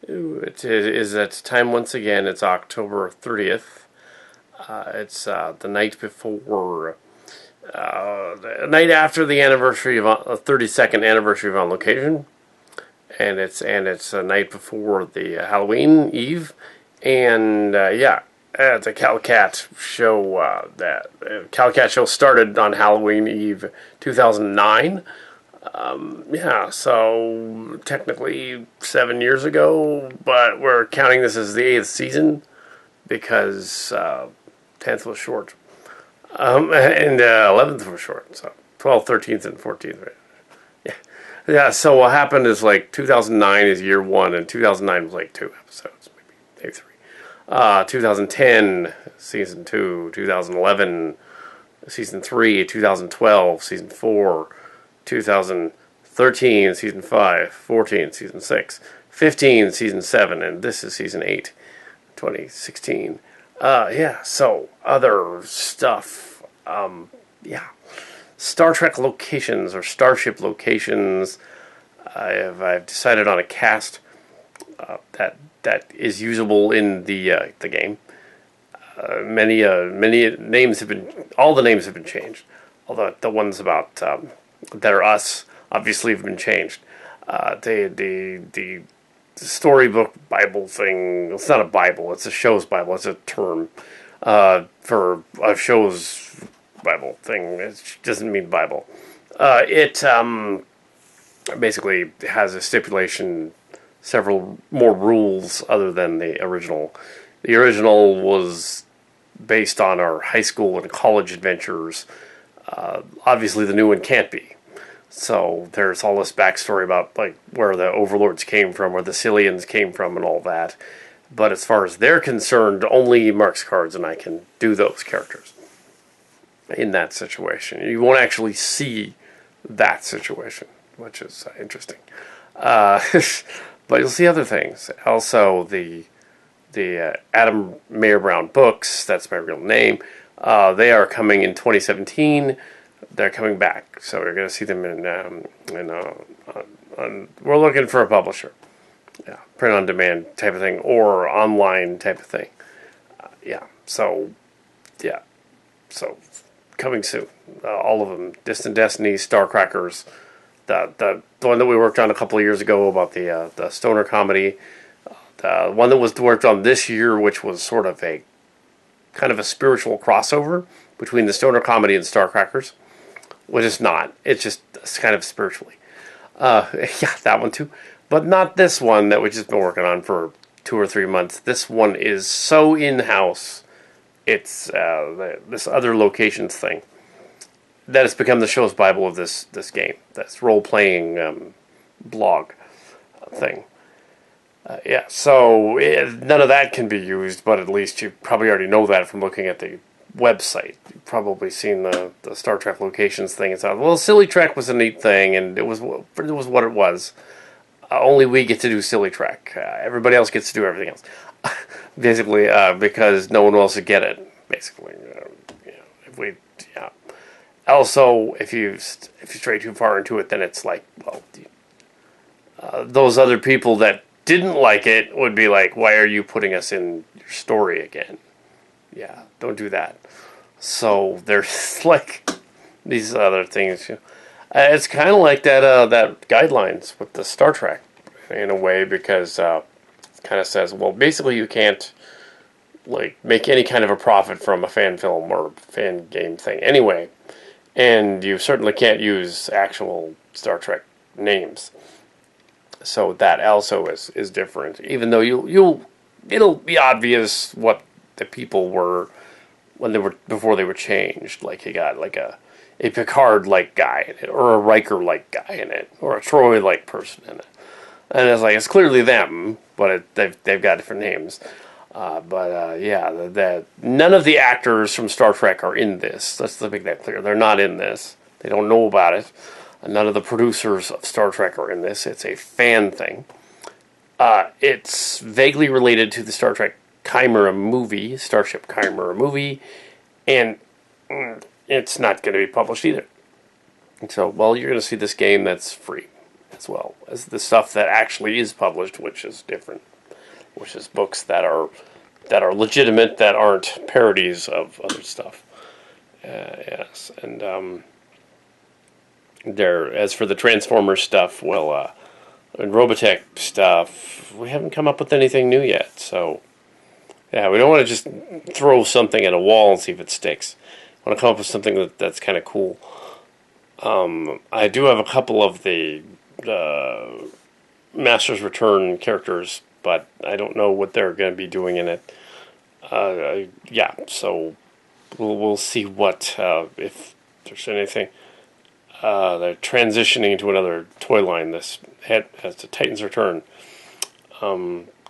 It is at time once again. It's October 30th. It's the night before, the night after the anniversary of 32nd anniversary of On Location, and it's a night before the Halloween Eve, and it's a Kal Kat show. That Kal Kat show started on Halloween Eve, 2009. So technically 7 years ago, but we're counting this as the eighth season because 10th was short, and 11th was short, so 12th, 13th, and 14th. Right? Yeah. So what happened is like 2009 is year one, and 2009 was like 2 episodes, maybe 3. 2010 season 2, 2011 season 3, 2012 season 4. 2013 season 5, 14 season 6, 15 season 7, and this is season 8, 2016. So other stuff. Star Trek Locations or Starship Locations. I've decided on a cast that is usable in the game. Many names have been, all the names have been changed. Although the ones about that are us obviously have been changed. The storybook Bible thing. It's not a Bible. It's a show's Bible. It's a term for a show's Bible thing. It doesn't mean Bible. It basically has a stipulation, several more rules other than the original. The original was based on our high school and college adventures. Obviously, the new one can't be. So there's all this backstory about like where the overlords came from, where the Cillians came from, and all that. But as far as they're concerned, only Mark's Cards and I can do those characters in that situation. You won't actually see that situation, which is interesting. But you'll see other things. Also, the Adam Mayer Brown books. That's my real name. They are coming in 2017. They're coming back, so we're going to see them we're looking for a publisher, print on demand type of thing, or online type of thing. So coming soon. All of them: Distant Destiny, Starcrackers, the one that we worked on a couple of years ago about the stoner comedy, the one that was worked on this year, which was sort of a kind of a spiritual crossover between the stoner comedy and Starcrackers. Which is not. It's kind of spiritually. That one too. But not this one that we've just been working on for 2 or 3 months. This one is so in-house. It's this other locations thing that has become the show's Bible of this game. This role-playing blog thing. So none of that can be used, but at least you probably already know that from looking at the website. You've probably seen the Star Trek Locations thing. It's well, Silly Trek was a neat thing, and it was what it was. Only we get to do Silly Trek. Everybody else gets to do everything else. Basically, because no one else would get it. Basically, if we, Also, if you stray too far into it, then it's like, well, those other people that didn't like it would be like, why are you putting us in your story again? Don't do that. So there's like these other things. It's kind of like that guidelines with the Star Trek in a way, because it kind of says, well, basically you can't like make any kind of a profit from a fan film or fan game thing anyway, and you certainly can't use actual Star Trek names. So that also is different, even though it'll be obvious what the people were before they were changed. Like you got like a Picard-like guy in it, or a Riker-like guy in it, or a Troy-like person in it, and it's like it's clearly them, but they've got different names. None of the actors from Star Trek are in this. Let's make that clear. They're not in this. They don't know about it. None of the producers of Star Trek are in this. It's a fan thing. It's vaguely related to the Star Trek Chimera movie, Starship Chimera movie, and it's not going to be published either. So, well, you're going to see this game that's free, as well as the stuff that actually is published, which is different. which is books that are legitimate, that aren't parodies of other stuff. Yes, and as for the Transformers stuff, well, and Robotech stuff, we haven't come up with anything new yet. So, yeah, we don't want to just throw something at a wall and see if it sticks. I want to come up with something that's kind of cool. I do have a couple of the Master's Return characters, but I don't know what they're going to be doing in it. Yeah, so we'll see what if there's anything. They're transitioning into another toy line. This has the Titan's Return.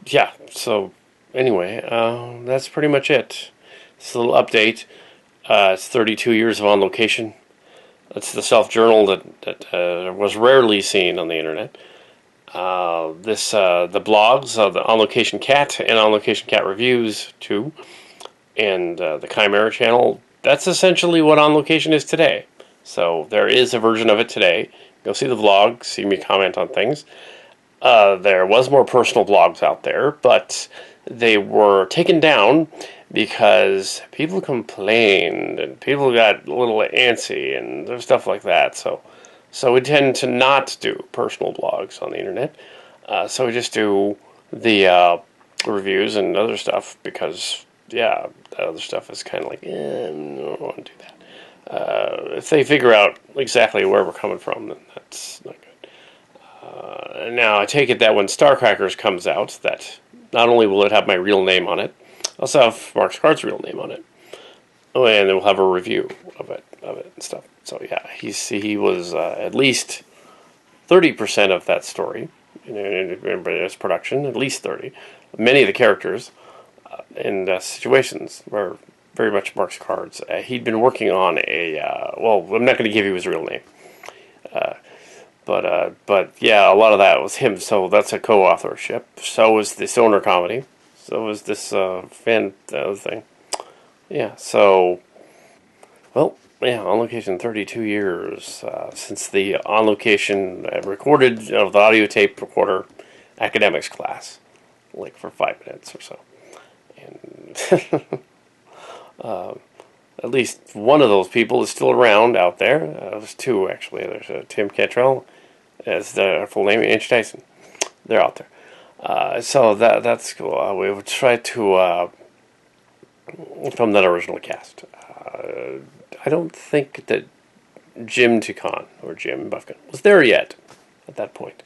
Yeah. So anyway, that's pretty much it. It's a little update. It's 32 years of On Location. It's the self-journal that was rarely seen on the internet. The blogs, the On Location Cat and On Location Cat Reviews too, and the Chimera channel. That's essentially what On Location is today. So there is a version of it today. Go see the vlog, see me comment on things. There was more personal blogs out there, but they were taken down because people complained and people got a little antsy and there's stuff like that. So we tend to not do personal blogs on the internet. So we just do the reviews and other stuff because, yeah, that other stuff is kind of like, I don't want to do that. If they figure out exactly where we're coming from, then that's not good. Now, I take it that when Starcrackers comes out, that not only will it have my real name on it, also have Mark Scart's real name on it. Oh, and then we'll have a review of it and stuff. So yeah, he was at least 30% of that story in his production, at least 30. Many of the characters and situations were very much Mark's cards. He'd been working on well, I'm not going to give you his real name. But yeah, a lot of that was him. So that's a co-authorship. So was the Stoner comedy. So was this thing. Yeah. So, well, yeah. On Location, 32 years since the On Location recorded of the audio tape recorder academics class, like for 5 minutes or so, and at least one of those people is still around out there. There's two, actually. There's Tim Cantrell, as the full name, and Tyson. They're out there. So that's cool. We would try to from that original cast. I don't think that Jim Tucon or Jim Buffkin was there yet at that point.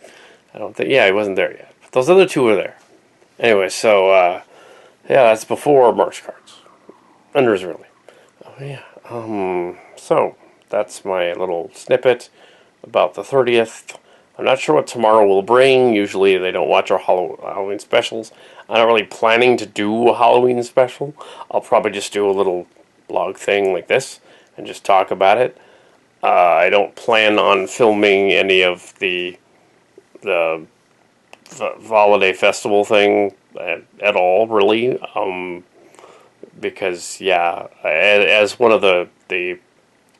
I don't think. Yeah, he wasn't there yet. But those other two were there. Anyway, so yeah, that's before Mark's cards. Under his real name. Oh, yeah. So, that's my little snippet about the 30th. I'm not sure what tomorrow will bring. Usually they don't watch our Halloween specials. I'm not really planning to do a Halloween special. I'll probably just do a little blog thing like this and just talk about it. I don't plan on filming any of the holiday festival thing at all, really. Because, yeah, as one of the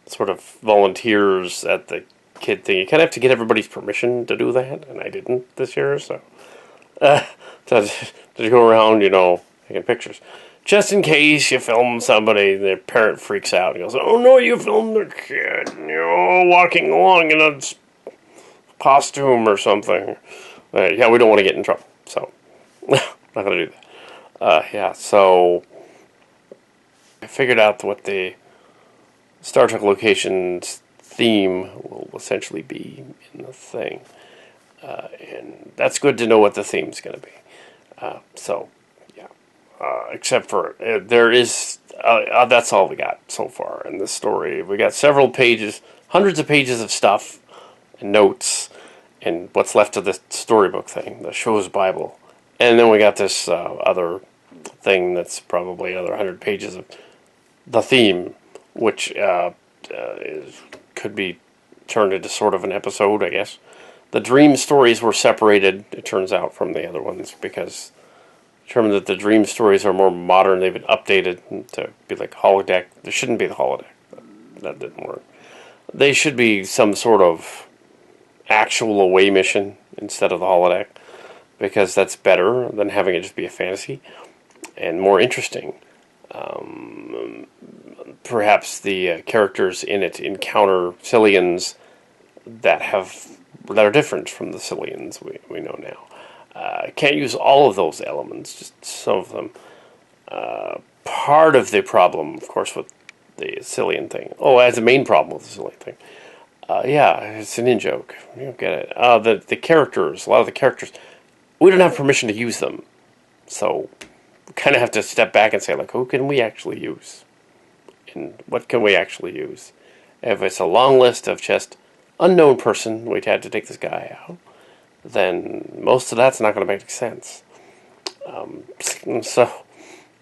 sort of volunteers at the kid thing, you kind of have to get everybody's permission to do that, and I didn't this year, so to go around, taking pictures. Just in case you film somebody, their parent freaks out and goes, "Oh no, you filmed their kid, walking along in a costume or something." Yeah, we don't want to get in trouble, so not going to do that. Yeah, so I figured out what the Star Trek Locations theme will essentially be in the thing. And that's good to know what the theme's going to be. So, yeah. Except for, there is, that's all we got so far in this story. We got several pages, hundreds of pages of stuff and notes and what's left of the storybook thing, the show's Bible. And then we got this other thing that's probably another 100 pages of the theme, which could be turned into sort of an episode, I guess. The dream stories were separated, it turns out, from the other ones because it determined that the dream stories are more modern. They've been updated to be like holodeck. There shouldn't be the holodeck. That didn't work. They should be some sort of actual away mission instead of the holodeck. because that's better than having it just be a fantasy and more interesting. Perhaps the characters in it encounter Cillians that are different from the Cillians we know now. Can't use all of those elements, just some of them. Part of the problem, of course, with the Cillian thing. Oh, that's the main problem with the Cillian thing. Yeah, it's an in-joke. You don't get it. The characters, a lot of the characters, we don't have permission to use them. So we kind of have to step back and say, like, who can we actually use? And what can we actually use? If it's a long list of just unknown person, we'd had to take this guy out, then most of that's not going to make sense.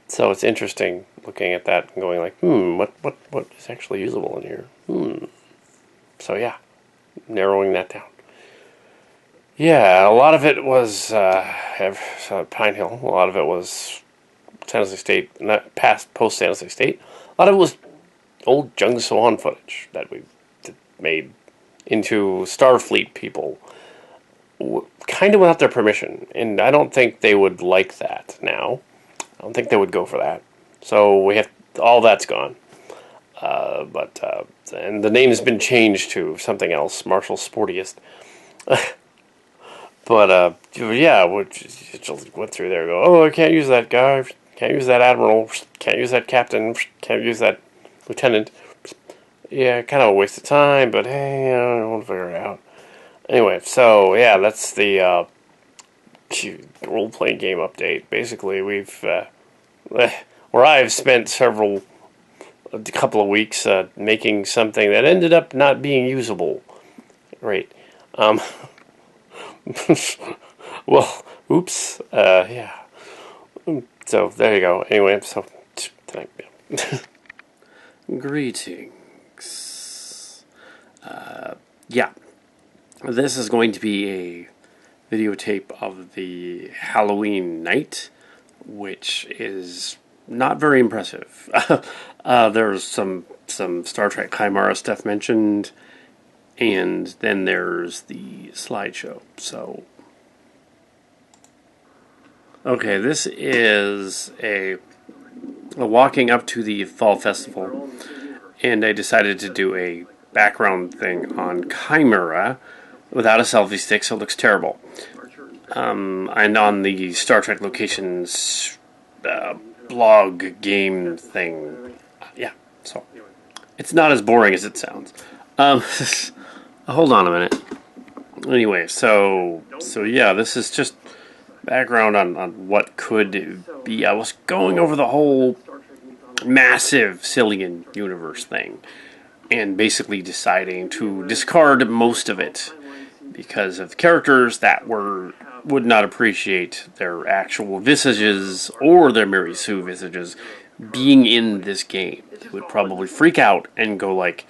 So it's interesting looking at that and going like, what is actually usable in here? So yeah, narrowing that down. Yeah, a lot of it was Pine Hill. A lot of it was San Jose State, not post San Jose State. A lot of it was old Jung Swan footage that we made into Starfleet people, kind of without their permission. And I don't think they would like that now. I don't think they would go for that. So we have all that's gone. And the name has been changed to something else, Marshall Sportiest. Yeah, we just went through there and go, oh, I can't use that guy, can't use that admiral, can't use that captain, can't use that lieutenant. Yeah, kind of a waste of time, but hey, I want to figure it out. Anyway, so yeah, that's the role-playing game update. Basically, we've where I've spent a couple of weeks making something that ended up not being usable. Right. Well, oops. Yeah. So there you go. Anyway, so tonight. Yeah. Greetings. Yeah. This is going to be a videotape of the Halloween night, which is not very impressive. There's some Star Trek Chimera stuff mentioned, and then there's the slideshow. So, okay, this is a walking up to the fall festival, and I decided to do a background thing on Chimera without a selfie stick, so it looks terrible. And on the Star Trek Locations blog game thing, yeah, so it's not as boring as it sounds. Hold on a minute. Anyway, so yeah, this is just background on what could be. I was going over the whole massive Cillian universe thing, and basically deciding to discard most of it because of characters that would not appreciate their actual visages or their Mary Sue visages being in this game. They would probably freak out and go like,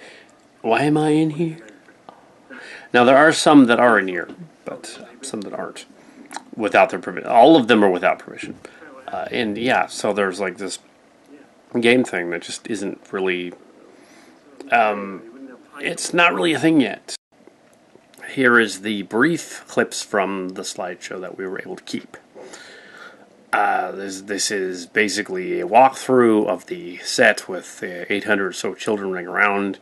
why am I in here? Now, there are some that are in here, but some that aren't. Without their permission. All of them are without permission. And yeah, so there's like this game thing that just isn't really... it's not really a thing yet. Here is the brief clips from the slideshow that we were able to keep. This is basically a walkthrough of the set with 800 or so children running around,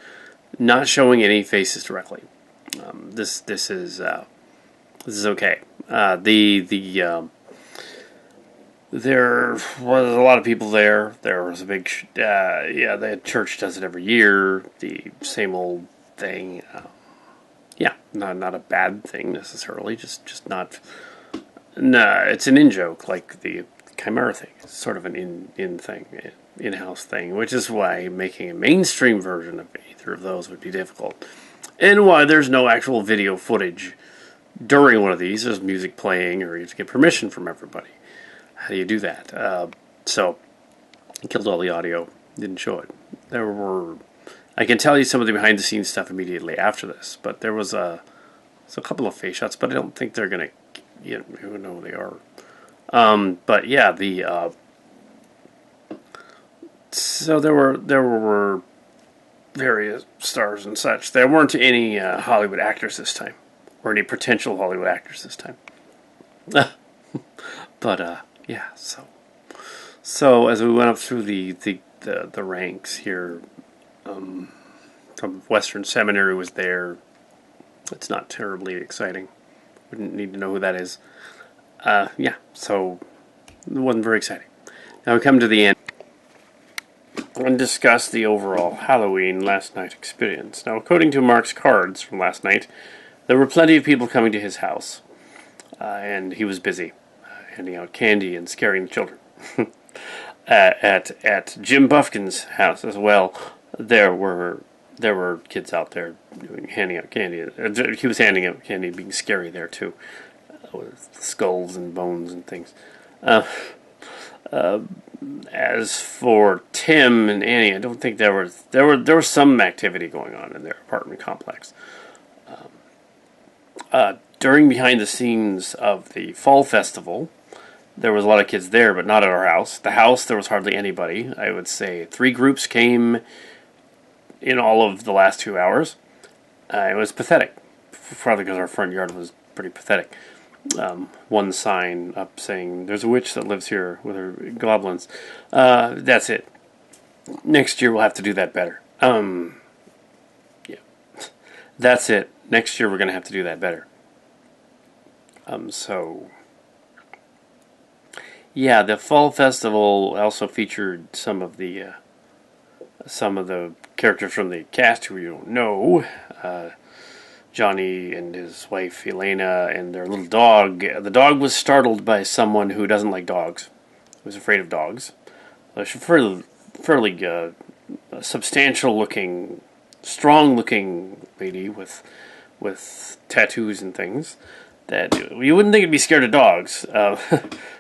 not showing any faces directly. This is okay. There was a lot of people there. There was a big the church does it every year. The same old thing. Not a bad thing necessarily. Just not. No, it's an in-joke like the Chimera thing. It's sort of an in thing, in-house thing, which is why making a mainstream version of either of those would be difficult, and why there's no actual video footage during one of these. There's music playing, or you have to get permission from everybody. How do you do that? So, I killed all the audio. Didn't show it. I can tell you some of the behind-the-scenes stuff immediately after this, but there was a couple of face shots, but I don't think they're gonna, who know who they are. But yeah, so there were various stars and such. There weren't any Hollywood actors this time, or any potential Hollywood actors this time. But yeah, so as we went up through the ranks here, from Western Seminary was there. It's not terribly exciting. Wouldn't need to know who that is. Yeah, so it wasn't very exciting. Now we come to the end and discuss the overall Halloween last night experience. Now, according to Mark's cards from last night, there were plenty of people coming to his house, and he was busy handing out candy and scaring the children. At Jim Buffkin's house as well, there were kids out there handing out candy. He was handing out candy, being scary there too, with skulls and bones and things. As for Tim and Annie, I don't think there was some activity going on in their apartment complex. During behind the scenes of the fall festival, there was a lot of kids there, but not at our house. The house, there was hardly anybody. I would say 3 groups came in all of the last 2 hours. It was pathetic, probably because our front yard was pretty pathetic. One sign up saying, "There's a witch that lives here with her goblins." That's it. Next year we'll have to do that better. Yeah. That's it. Next year we're going to have to do that better. So... yeah, the fall festival also featured some of the characters from the cast who you don't know. Johnny and his wife Elena and their little dog. The dog was startled by someone who doesn't like dogs. Was afraid of dogs. A fairly substantial-looking, strong-looking lady with tattoos and things. That you wouldn't think it'd be scared of dogs.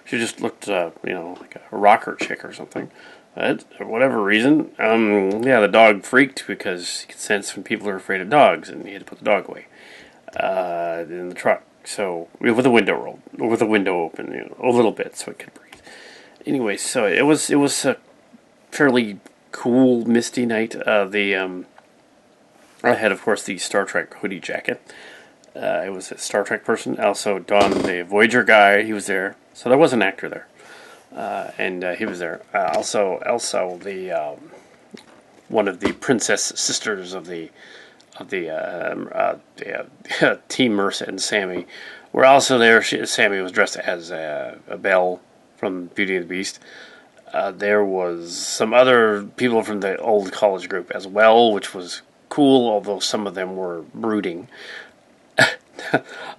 She just looked, like a rocker chick or something. But for whatever reason, the dog freaked because he could sense when people are afraid of dogs, and he had to put the dog away in the truck. So with the window open, a little bit so it could breathe. Anyway, so it was a fairly cool, misty night. I had, of course, the Star Trek hoodie jacket. I was a Star Trek person. Also, Don, the Voyager guy, he was there. So there was an actor there. And he was there. Also, the one of the princess sisters of the Team Mercer and Sammy were also there. Sammy was dressed as a Belle from Beauty and the Beast. There was some other people from the old college group as well, which was cool, although some of them were brooding.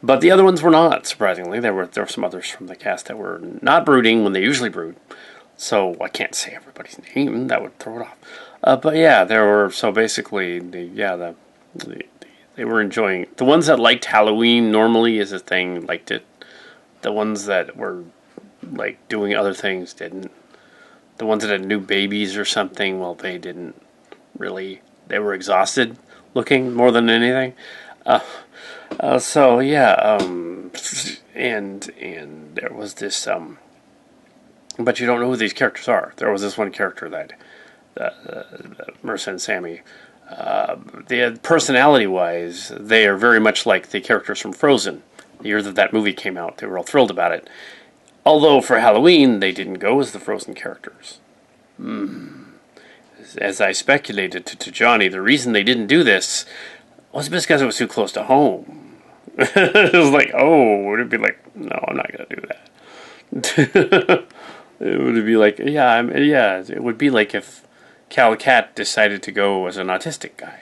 But the other ones were not, surprisingly. There were some others from the cast that were not brooding when they usually brood. So I can't say everybody's name. That would throw it off. But yeah, there were... so basically, they were enjoying... the ones that liked Halloween normally is a thing, liked it. The ones that were like doing other things didn't. The ones that had new babies or something, well, they didn't really... they were exhausted looking more than anything. And there was this, but you don't know who these characters are. There was this one character that, Mercer and Sammy, personality-wise, they are very much like the characters from Frozen. The year that movie came out, they were all thrilled about it. Although for Halloween, they didn't go as the Frozen characters. As I speculated to Johnny, the reason they didn't do this was because it was too close to home. It was like, would it be like, no, I'm not going to do that. It would be like, it would be like if Kal Kat decided to go as an autistic guy.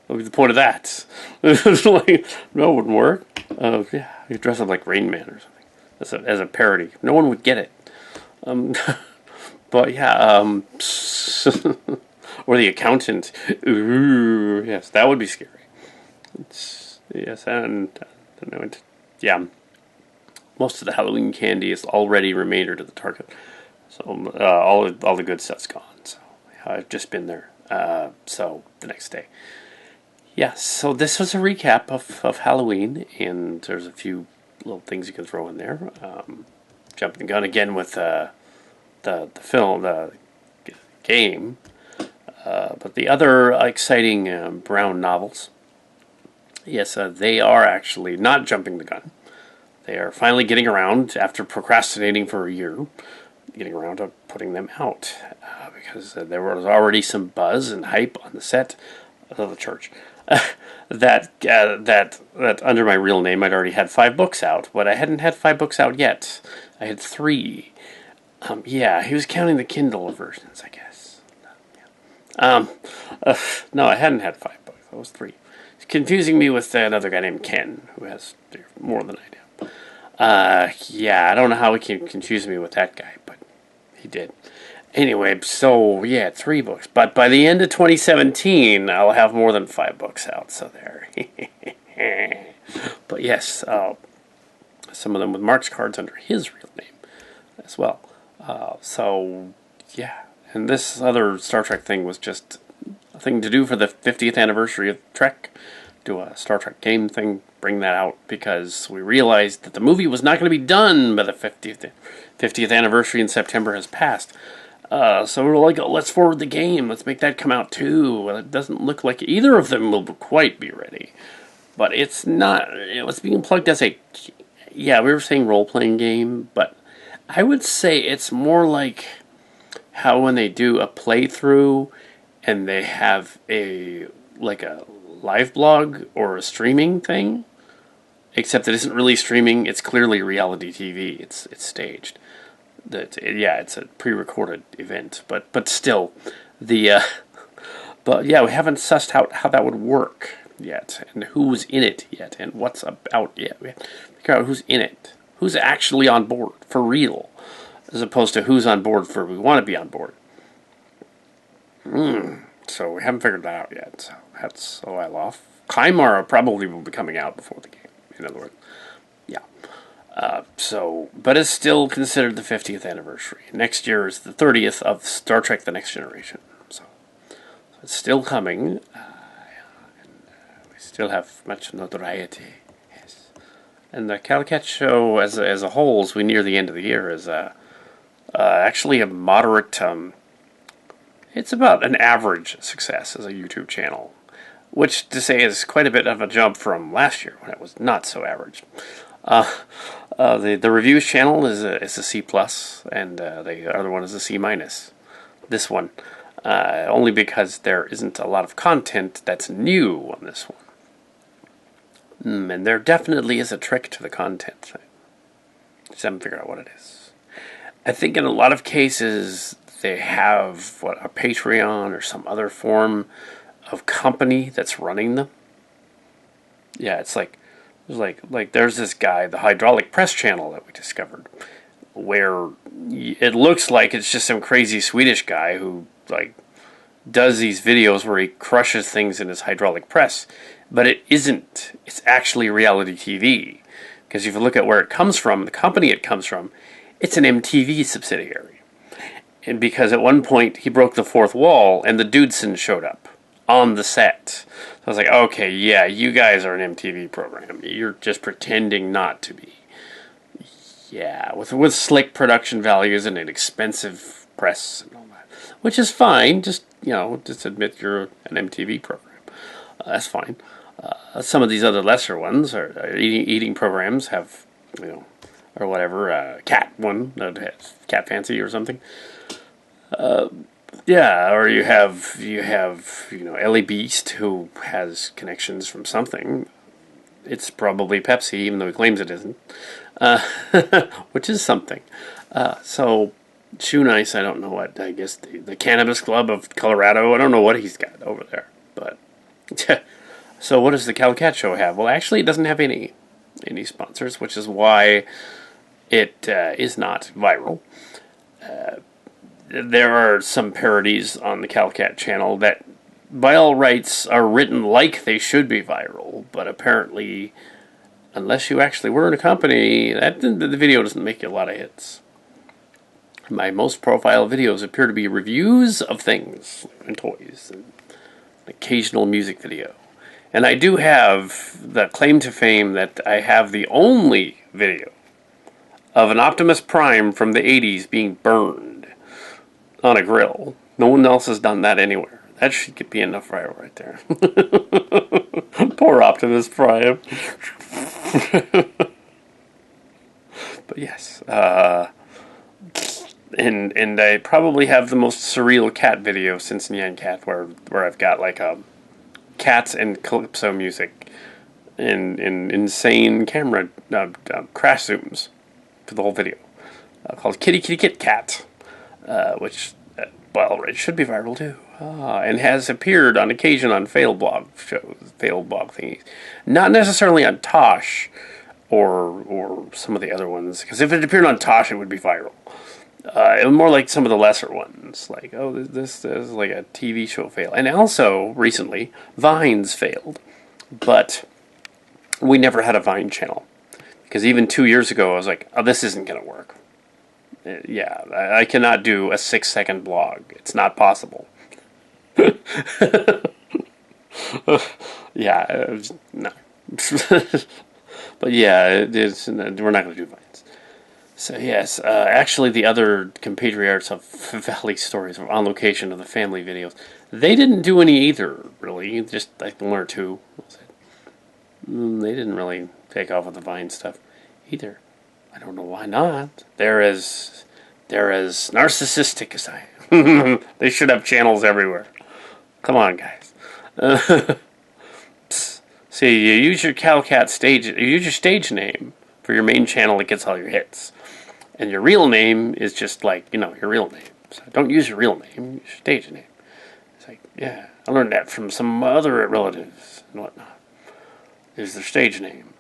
What would be the point of that? It was like, no, it wouldn't work. You dress up like Rain Man or something as a parody. No one would get it. But yeah, or the accountant. Ooh, yes, that would be scary. Most of the Halloween candy is already remainder to the Target, so all the good stuff's gone. So I've just been there. So the next day, so this was a recap of Halloween, and there's a few little things you can throw in there. Jumping the gun again with the film, the game, but the other exciting Brown novels. Yes, they are actually not jumping the gun. they are finally getting around, after procrastinating for a year, getting around to putting them out. Because there was already some buzz and hype on the set of the church. that under my real name I'd already had 5 books out, but I hadn't had 5 books out yet. I had 3. Yeah, he was counting the Kindle versions, I guess. No, I hadn't had 5 books. That was 3. It's confusing me with another guy named Ken, who has more than I do. Yeah, I don't know how he can confuse me with that guy, but he did. Anyway, so, yeah, 3 books. But by the end of 2017, I'll have more than 5 books out, so there. But yes, some of them with Mark's cards under his real name as well. So, yeah. And this other Star Trek thing was just a thing to do for the 50th anniversary of Trek. Do a Star Trek game thing, bring that out, because we realized that the movie was not going to be done by the 50th anniversary in September has passed. So we're like, oh, let's forward the game. Let's make that come out too. Well, it doesn't look like either of them will quite be ready. But it's not, it's being plugged as a, yeah, we were saying role-playing game, but I would say it's more like how when they do a playthrough and they have a live blog or a streaming thing, except it isn't really streaming, it's clearly reality TV, it's staged. It's a pre-recorded event, but still, but yeah, we haven't sussed out how that would work yet, and who's in it yet, and what's about yet. We have to figure out who's in it, who's actually on board for real, as opposed to who's on board for we want to be on board. So we haven't figured that out yet. So that's a while off. Chimera probably will be coming out before the game. In other words, yeah. But it's still considered the 50th anniversary. Next year is the 30th of Star Trek: The Next Generation. So it's still coming. We still have much notoriety. Yes. And the Kal Kat show, as a whole, as we near the end of the year, is actually a moderate. It's about an average success as a YouTube channel, which to say is quite a bit of a jump from last year when it was not so average. The reviews channel is a C+, and the other one is a C-. This one, only because there isn't a lot of content that's new on this one. And there definitely is a trick to the content thing. Just haven't figured out what it is. I think in a lot of cases they have a Patreon or some other form of company that's running them. Yeah, it's like there's this guy, the Hydraulic Press channel that we discovered, where it looks like it's just some crazy Swedish guy who does these videos where he crushes things in his hydraulic press, but it isn't. It's actually reality TV, because if you look at where it comes from, the company it comes from, it's an MTV subsidiary. And because at one point he broke the fourth wall and the Dudesons showed up on the set. So I was like, okay, yeah, you guys are an MTV program. You're just pretending not to be. Yeah, with slick production values and an expensive press and all that. Which is fine, just admit you're an MTV program. That's fine. Some of these other lesser ones, are eating programs, have, or whatever, Cat one, Cat Fancy or something. Yeah, or you have Ellie Beast, who has connections from something. It's probably Pepsi, even though he claims it isn't, which is something. So Shoe Nice, I don't know what. I guess the Cannabis Club of Colorado. I don't know what he's got over there, but so what does the Kal Kat Show have? Well, actually, it doesn't have any sponsors, which is why it is not viral. There are some parodies on the Kal Kat channel that, by all rights, are written like they should be viral, but apparently, unless you actually were in a company, the video doesn't make you a lot of hits. My most profile videos appear to be reviews of things and toys, and an occasional music video. And I do have the claim to fame that I have the only video of an Optimus Prime from the 80s being burned on a grill. No one else has done that anywhere. That should be enough right there. Poor Optimus Prime. But yes, and I probably have the most surreal cat video since Nyan Cat, where I've got like cats and calypso music and insane camera crash zooms for the whole video, called Kitty Kitty Kit Cat, which well, it should be viral too, and has appeared on occasion on fail blog thingies, not necessarily on Tosh or some of the other ones, because if it appeared on Tosh, it would be viral. It was more like some of the lesser ones, like, oh, this is like a TV show fail. And also, recently, Vines failed. But we never had a Vine channel. Because even 2 years ago, I was like, oh, this isn't going to work. Yeah, I cannot do a 6-second blog. It's not possible. Yeah, no. But yeah, we're not going to do Vines. So yes, actually the other compatriots of Valley Stories were on location of the family videos. They didn't do any either, really. Just like one or two. They didn't really take off with the Vine stuff either. I don't know why not. They're as narcissistic as I am. They should have channels everywhere. Come on, guys. See, you use your Kal Kat stage. You use your stage name for your main channel. It gets all your hits. And your real name is just like, your real name. So don't use your real name, use your stage name. It's like, yeah, I learned that from some other relatives and whatnot. Is their stage name.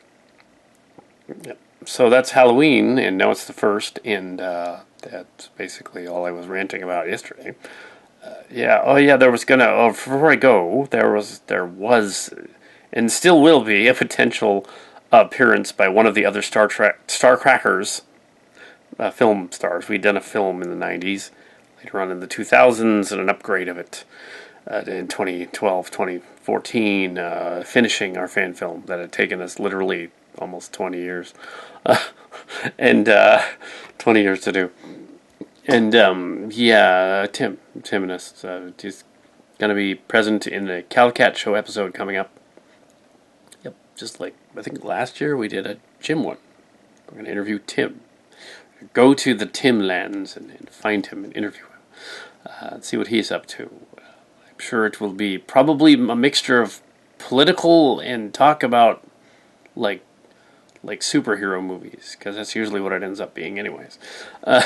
Yep. So that's Halloween, and now it's the 1st, and that's basically all I was ranting about yesterday. Before I go, there was, and still will be, a potential appearance by one of the other Starcrackers film stars. We'd done a film in the 90s, later on in the 2000s, and an upgrade of it in 2012, 2014, finishing our fan film that had taken us literally almost 20 years. And 20 years to do. And Tim and us, he's going to be present in the Kal Kat Show episode coming up. Yep, just like, I think last year we did a Jim one. We're going to interview Tim. Go to the Tim lands and find him and interview him. And see what he's up to. I'm sure it will be probably a mixture of political and talk about like superhero movies, because that's usually what it ends up being anyways. The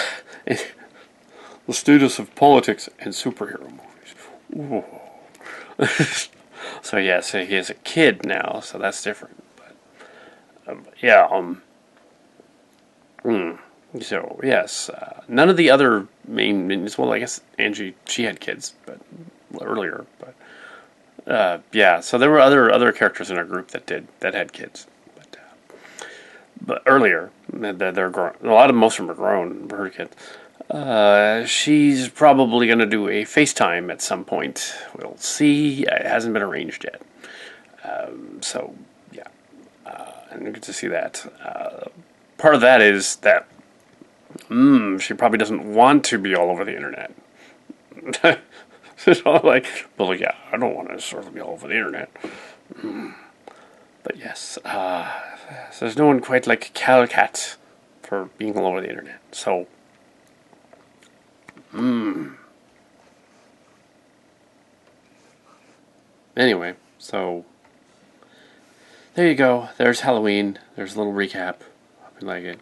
status of politics and superhero movies. So he has a kid now, so that's different. But so yes, none of the other main minions. Well, I guess Angie, she had kids, but earlier. But so there were other characters in our group that had kids, but earlier they're grown. Most of them are grown. Her kids. She's probably going to do a FaceTime at some point. We'll see. It hasn't been arranged yet. So yeah, and we get to see that. Part of that is that. She probably doesn't want to be all over the internet. Well, yeah, I don't want to sort of be all over the internet. But yes, so there's no one quite like Kal Kat for being all over the internet. So, anyway, so there you go. There's Halloween. There's a little recap. Hope you like it.